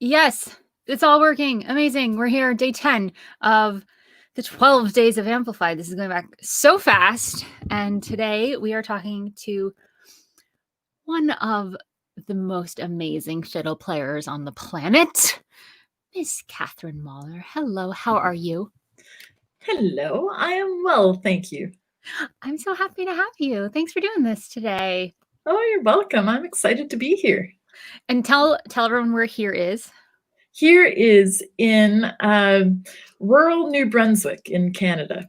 Yes, it's all working. Amazing. We're here, day 10 of the 12 Days of Amplify. This is going back so fast. And today we are talking to one of the most amazing fiddle players on the planet, Miss Catherine Mahler. Hello, how are you? Hello, I am well, thank you. I'm so happy to have you. Thanks for doing this today. Oh, you're welcome. I'm excited to be here. And tell everyone where here is. Here is in rural New Brunswick in Canada.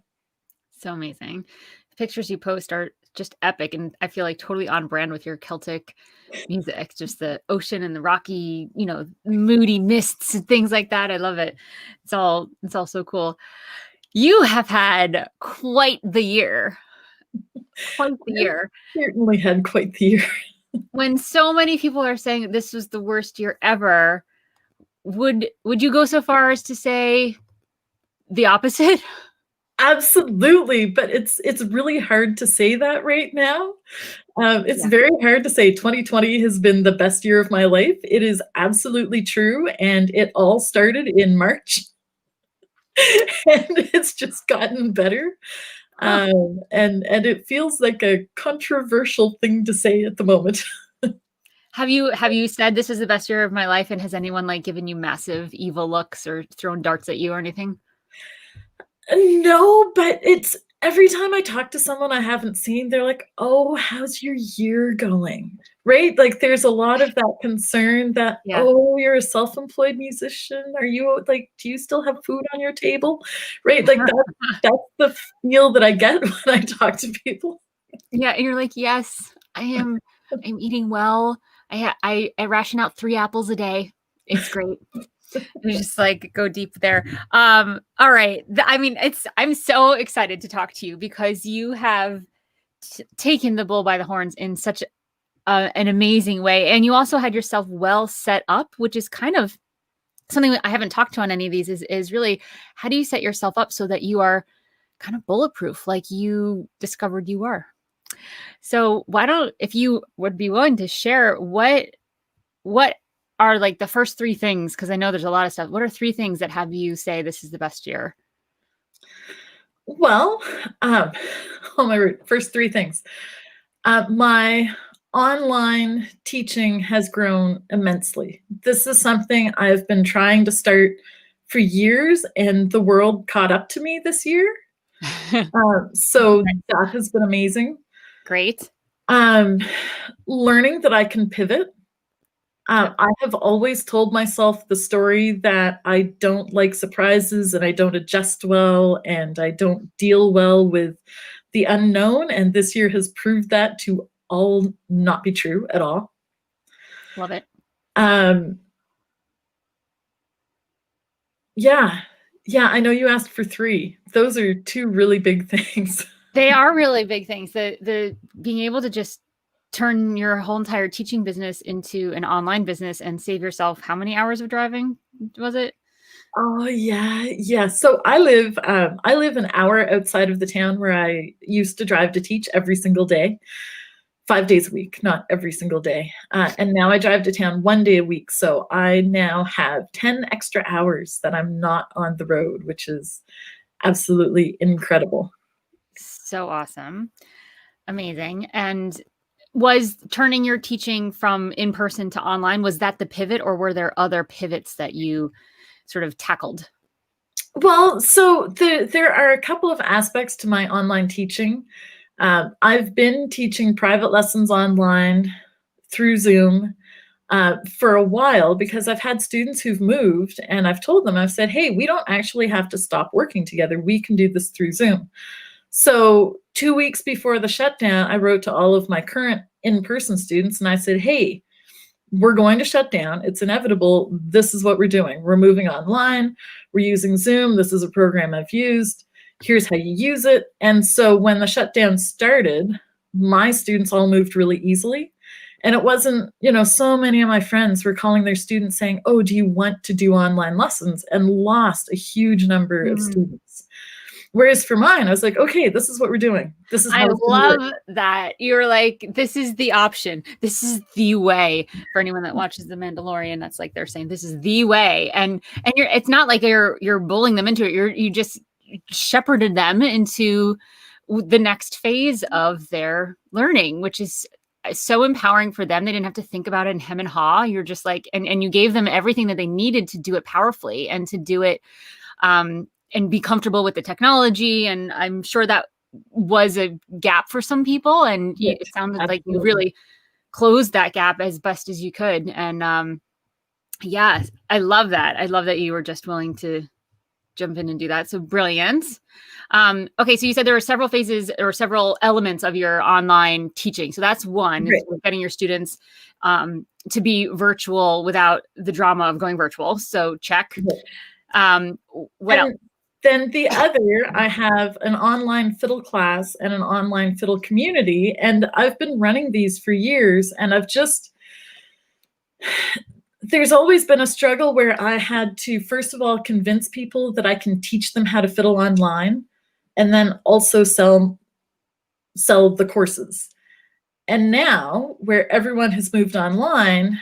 So amazing. The pictures you post are just epic, and I feel like totally on brand with your Celtic music. Just the ocean and the rocky, moody mists and things like that. I love it. It's all so cool. You have had quite the year. Quite the year. Certainly had quite the year. When so many people are saying this was the worst year ever, would you go so far as to say the opposite? Absolutely, but it's really hard to say that right now. It's very hard to say 2020 has been the best year of my life. It is absolutely true, and it all started in March, and it's just gotten better. And it feels like a controversial thing to say at the moment. Have you said this is the best year of my life, and has anyone given you massive evil looks or thrown darts at you or anything? No, but it's every time I talk to someone I haven't seen, they're like, "Oh, how's your year going?" Right? Like, there's a lot of that concern that, Yeah. "Oh, you're a self-employed musician. Are you do you still have food on your table?" Right? Like, that's the feel that I get when I talk to people. Yeah, and you're like, "Yes, I'm eating well. I ration out 3 apples a day. It's great." You just go deep there. All right. I'm so excited to talk to you because you have taken the bull by the horns in such an amazing way. And you also had yourself well set up, which is kind of something that I haven't talked to on any of these is really, how do you set yourself up so that you are kind of bulletproof like you discovered you are? So if you would be willing to share what are the first 3 things, because I know there's a lot of stuff. What are 3 things that have you say this is the best year? Well, my first 3 things. My online teaching has grown immensely. This is something I've been trying to start for years, and the world caught up to me this year. So that has been amazing. Great. Learning that I can pivot. I have always told myself the story that I don't like surprises and I don't adjust well and I don't deal well with the unknown. And this year has proved that to all not be true at all. Love it. Yeah, I know you asked for 3. Those are 2 really big things. They are really big things. The being able to just turn your whole entire teaching business into an online business and save yourself how many hours of driving was it? Oh, yeah. So I live an hour outside of the town where I used to drive to teach every single day, 5 days a week, not every single day. And now I drive to town 1 day a week. So I now have 10 extra hours that I'm not on the road, which is absolutely incredible. So awesome. Amazing. And was turning your teaching from in-person to online, was that the pivot, or were there other pivots that you sort of tackled? Well, so there are a couple of aspects to my online teaching. I've been teaching private lessons online through Zoom for a while because I've had students who've moved and I've told them, I've said, hey, we don't actually have to stop working together. We can do this through Zoom. So 2 weeks before the shutdown, I wrote to all of my current in-person students and I said, hey, we're going to shut down. It's inevitable. This is what we're doing. We're moving online. We're using Zoom. This is a program I've used. Here's how you use it. And so when the shutdown started, my students all moved really easily. And it wasn't, so many of my friends were calling their students saying, oh, do you want to do online lessons? And lost a huge number of students. Whereas for mine, I was like, okay, this is what we're doing. This is I how it's going to work. love that. You're like, this is the option. This is the way. For anyone that watches The Mandalorian, that's like they're saying this is the way. And it's not like you're bullying them into it. You just shepherded them into the next phase of their learning, which is so empowering for them. They didn't have to think about it and hem and haw. You're just like, and you gave them everything that they needed to do it powerfully and to do it and be comfortable with the technology. And I'm sure that was a gap for some people. And Yes, it sounded like you absolutely. really closed that gap as best as you could. And yeah, I love that. I love that you were just willing to jump in and do that. So brilliant. Okay, so you said there were several phases or several elements of your online teaching. So that's one, Right. is getting your students to be virtual without the drama of going virtual. So check. What else? And then the other, I have an online fiddle class and an online fiddle community. And I've been running these for years. And there's always been a struggle where I had to, first of all, convince people that I can teach them how to fiddle online and then also sell the courses. And now, where everyone has moved online,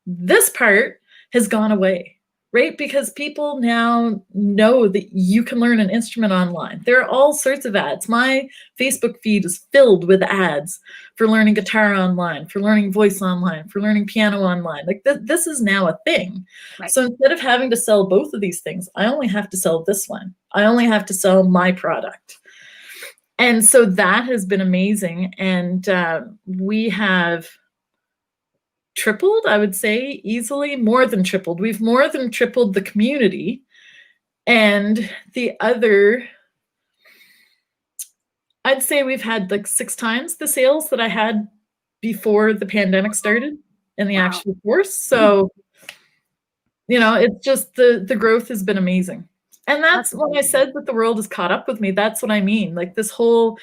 this part has gone away, right? Because people now know that you can learn an instrument online. There are all sorts of ads. My Facebook feed is filled with ads for learning guitar online, for learning voice online, for learning piano online. Like this is now a thing. Right. So instead of having to sell both of these things, I only have to sell this one. I only have to sell my product. And so that has been amazing. And we have tripled, I would say, easily more than tripled. We've more than tripled the community. And the other, I'd say we've had like 6 times the sales that I had before the pandemic started in the actual course. So, it's just the growth has been amazing. And that's when I said that the world has caught up with me. That's what I mean. Like this whole,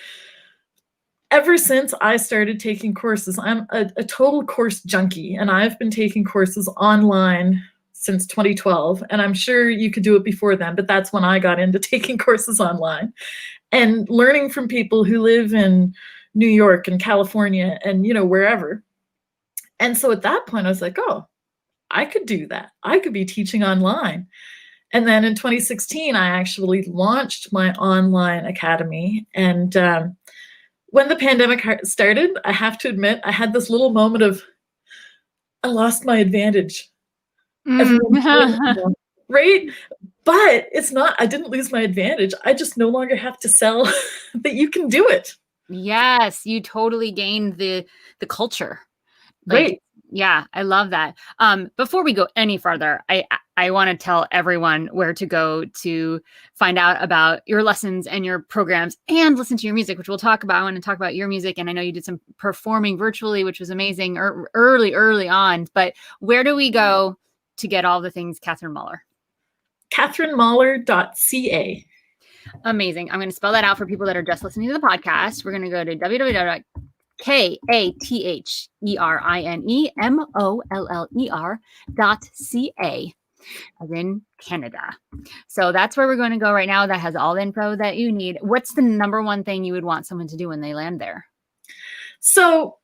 ever since I started taking courses, I'm a total course junkie, and I've been taking courses online since 2012. And I'm sure you could do it before then, but that's when I got into taking courses online and learning from people who live in New York and California and, wherever. And so at that point, I was like, oh, I could do that. I could be teaching online. And then in 2016, I actually launched my online academy. And when the pandemic started, I have to admit, I had this little moment of, I lost my advantage. Right? But it's not, I didn't lose my advantage. I just no longer have to sell that you can do it. Yes, you totally gained the culture. Right. Yeah, I love that. Before we go any further, I want to tell everyone where to go to find out about your lessons and your programs and listen to your music, which we'll talk about. I want to talk about your music. And I know you did some performing virtually, which was amazing early on. But where do we go to get all the things Catherine Muller? CatherineMuller.ca. Amazing. I'm going to spell that out for people that are just listening to the podcast. We're going to go to KatherineMoller.ca, as in Canada. So that's where we're going to go right now. That has all the info that you need. What's the number one thing you would want someone to do when they land there? So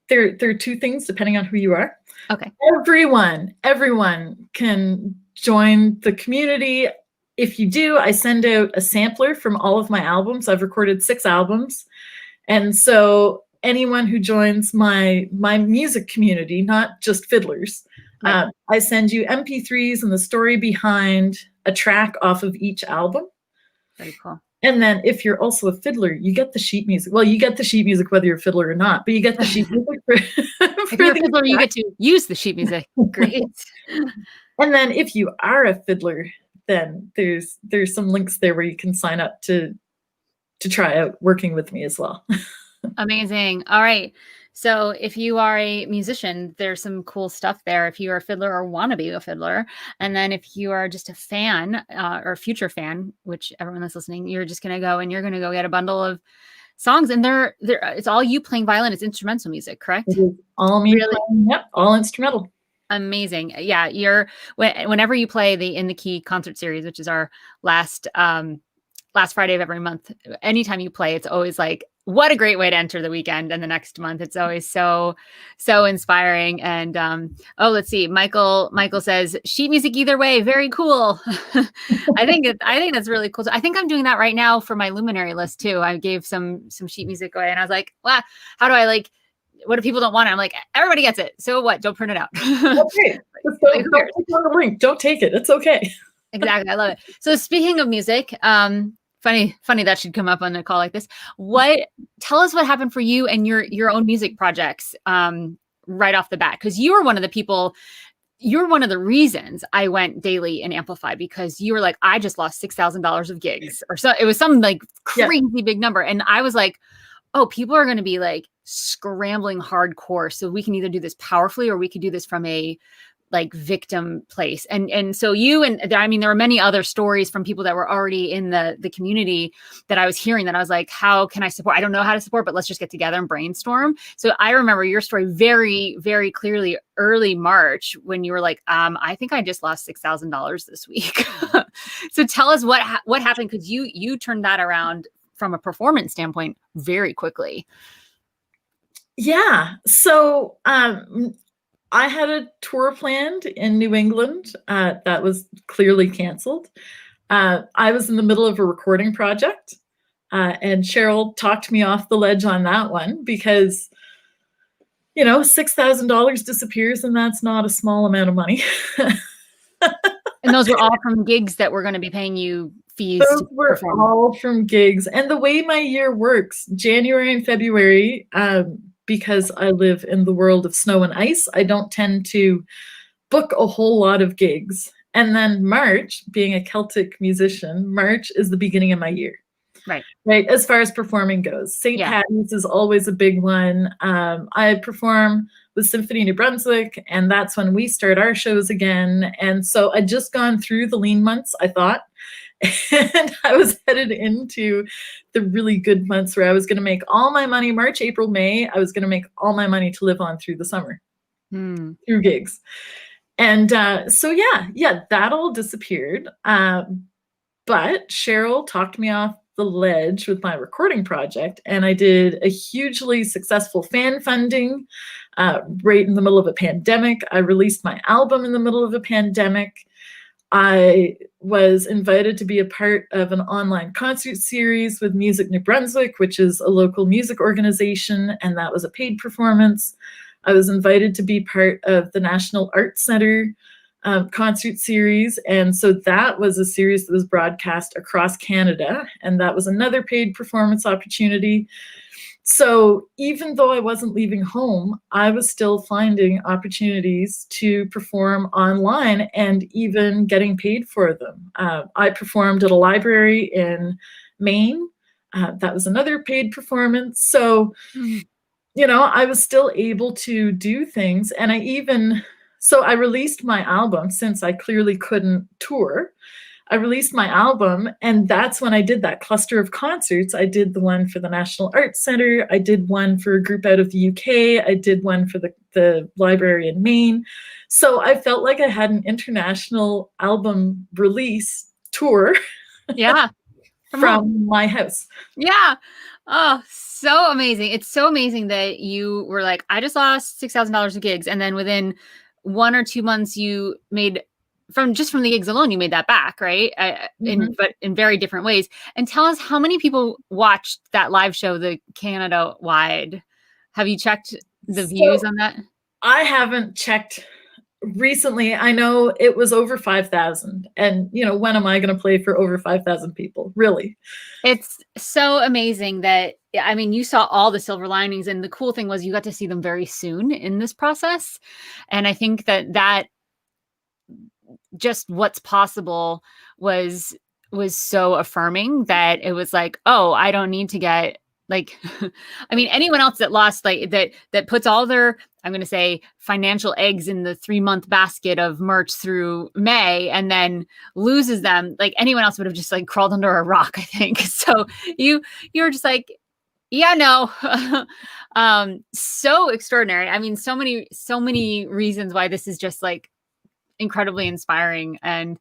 there are 2 things depending on who you are. Okay. Everyone can join the community. If you do, I send out a sampler from all of my albums. I've recorded 6 albums. And so anyone who joins my music community, not just fiddlers, right. I send you MP3s and the story behind a track off of each album. Very cool. And then if you're also a fiddler, you get the sheet music. Well, you get the sheet music whether you're a fiddler or not, but you get the sheet music if you're a fiddler, you get to use the sheet music. Great. And then if you are a fiddler, then there's some links there where you can sign up to try out working with me as well. Amazing. All right. So if you are a musician, there's some cool stuff there. If you are a fiddler or want to be a fiddler, and then if you are just a fan or a future fan, which everyone that's listening, you're just going to go and you're going to go get a bundle of songs, and it's all you playing violin. It's instrumental music, correct? It is all me playing, yep, all instrumental. Amazing. Yeah, whenever you play the In the Key concert series, which is our last last Friday of every month. Anytime you play, it's always like, what a great way to enter the weekend and the next month. It's always so inspiring. And let's see. Michael says sheet music either way, very cool. I think that's really cool. I think I'm doing that right now for my luminary list too. I gave some sheet music away, and I was like, wow, how do I like? What if people don't want it? I'm like, everybody gets it. So what? Don't print it out. Okay. Don't click on the link. Don't take it. It's okay. Exactly. I love it. So speaking of music, funny that should come up on a call like this. Tell us what happened for you and your own music projects right off the bat, because you were one of the people. You're one of the reasons I went daily in Amplify, because you were like, I just lost $6,000 of gigs, or so. It was some like crazy big number, and I was like, oh, people are going to be like scrambling hardcore, so we can either do this powerfully or we could do this from a like victim place. And so you, and I mean, there were many other stories from people that were already in the community that I was hearing, that I was like, how can I support? I don't know how to support, but let's just get together and brainstorm. So I remember your story very, very clearly early March, when you were like, I think I just lost $6,000 this week. So tell us what happened, because you turned that around from a performance standpoint very quickly. Yeah. So I had a tour planned in New England that was clearly canceled. I was in the middle of a recording project, and Cheryl talked me off the ledge on that one, because, $6,000 disappears, and that's not a small amount of money. And those were all from gigs that were going to be paying you fees. Those were all from gigs. And the way my year works, January and February, because I live in the world of snow and ice, I don't tend to book a whole lot of gigs. And then March, being a Celtic musician, March is the beginning of my year. Right. As far as performing goes, St. Patty's is always a big one. I perform with Symphony New Brunswick, and that's when we start our shows again. And so I'd just gone through the lean months, I thought, and I was headed into the really good months where I was going to make all my money. March, April, May, I was going to make all my money to live on through the summer, through gigs. And so that all disappeared. But Cheryl talked me off the ledge with my recording project, and I did a hugely successful fan funding right in the middle of a pandemic. I released my album in the middle of a pandemic. I was invited to be a part of an online concert series with Music New Brunswick, which is a local music organization, and that was a paid performance. I was invited to be part of the National Arts Centre concert series, and so that was a series that was broadcast across Canada, and that was another paid performance opportunity. So even though I wasn't leaving home, I was still finding opportunities to perform online and even getting paid for them. I performed at a library in Maine. That was another paid performance. So, I was still able to do things. And I released my album, since I clearly couldn't tour. I released my album, and that's when I did that cluster of concerts. I did the one for the National Arts Centre. I did one for a group out of the UK. I did one for the library in Maine. So I felt like I had an international album release tour. From my house. Yeah. Oh, so amazing. It's so amazing that you were like, I just lost $6,000 of gigs. And then within 1 or 2 months, you made from the gigs alone, you made that back, right? But in very different ways. And tell us, how many people watched that live show, the Canada wide? Have you checked the views on that? I haven't checked recently. I know it was over 5,000. And, when am I going to play for over 5,000 people? Really? It's so amazing that, I mean, you saw all the silver linings, and the cool thing was you got to see them very soon in this process. And I think that just what's possible was so affirming, that it was like, oh, I don't need to get like, I mean, anyone else that lost, like that puts all their, I'm going to say, financial eggs in the 3-month basket of merch through May and then loses them, like anyone else would have just like crawled under a rock, I think. So you were just like, yeah, no. So extraordinary. I mean, so many reasons why this is just like incredibly inspiring. And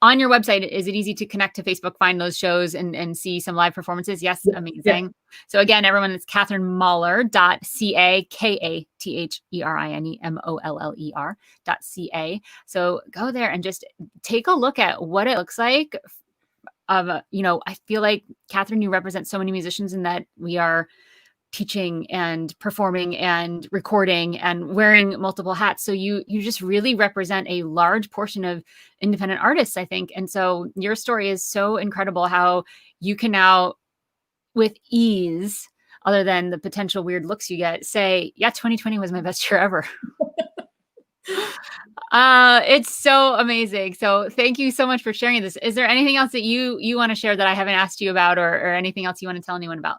on your website, is it easy to connect to Facebook, find those shows and see some live performances? Yes. Yeah. Amazing. So again, everyone, it's KatherineMoller.ca, KatherineMoller.ca. So go there and just take a look at what it looks like. I feel like, Catherine, you represent so many musicians in that we are teaching and performing and recording and wearing multiple hats. So you just really represent a large portion of independent artists, I think. And so your story is so incredible, how you can now, with ease, other than the potential weird looks you get, say, yeah, 2020 was my best year ever. It's so amazing. So thank you so much for sharing this. Is there anything else that you want to share that I haven't asked you about, or anything else you want to tell anyone about?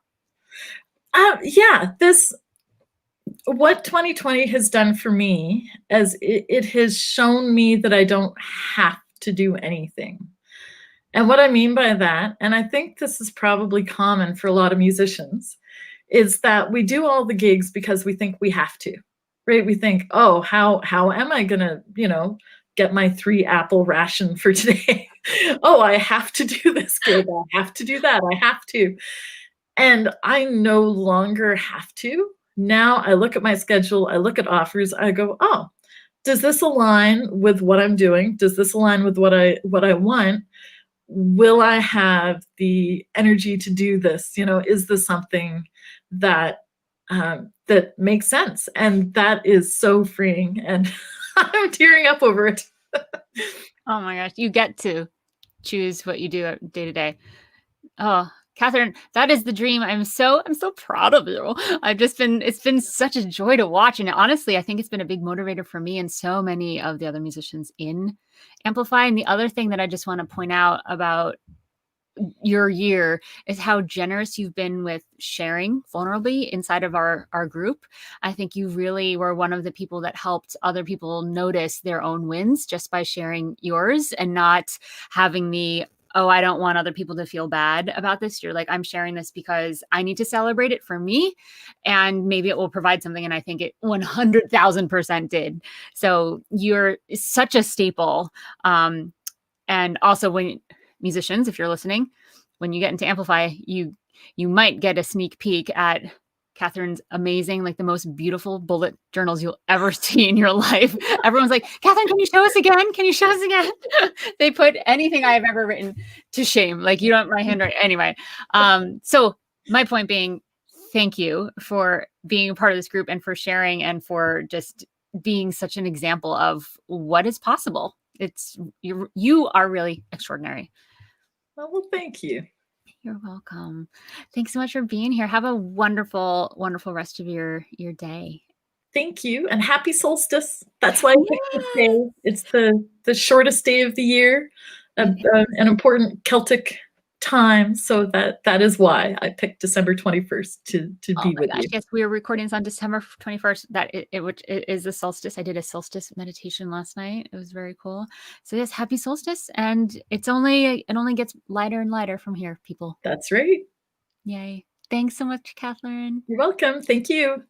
Yeah, what 2020 has done for me, as it has shown me that I don't have to do anything. And what I mean by that, and I think this is probably common for a lot of musicians, is that we do all the gigs because we think we have to, right? We think, oh, how am I gonna, get my 3-apple ration for today? Oh, I have to do this gig. I have to do that. I have to. And I no longer have to. Now I look at my schedule, I look at offers, I go, oh, does this align with what I'm doing? Does this align with what I want? Will I have the energy to do this? Is this something that that makes sense? And that is so freeing, and I'm tearing up over it. Oh my gosh, you get to choose what you do day to day. Oh, Catherine, that is the dream. I'm so proud of you. It's been such a joy to watch. And honestly, I think it's been a big motivator for me and so many of the other musicians in Amplify. And the other thing that I just want to point out about your year is how generous you've been with sharing vulnerably inside of our group. I think you really were one of the people that helped other people notice their own wins just by sharing yours, and not having the, oh, I don't want other people to feel bad about this. You're like, I'm sharing this because I need to celebrate it for me, and maybe it will provide something. And I think it 100,000% did. So you're such a staple. And also, when musicians, if you're listening, when you get into Amplify, you might get a sneak peek at Catherine's amazing, like the most beautiful bullet journals you'll ever see in your life. Everyone's like, Catherine, can you show us again? Can you show us again? They put anything I've ever written to shame. Like, you don't write handwriting anyway. So my point being, thank you for being a part of this group and for sharing and for just being such an example of what is possible. You are really extraordinary. Well, thank you. You're welcome. Thanks so much for being here. Have a wonderful, wonderful rest of your day. Thank you, and happy solstice. That's why I picked this day. It's the shortest day of the year, an important Celtic time. So that is why I picked December 21st to be with you. Yes, we are recording this on December 21st. Which is the solstice. I did a solstice meditation last night. It was very cool. So yes, happy solstice. And it only gets lighter and lighter from here, people. That's right. Yay. Thanks so much, Catherine. You're welcome. Thank you.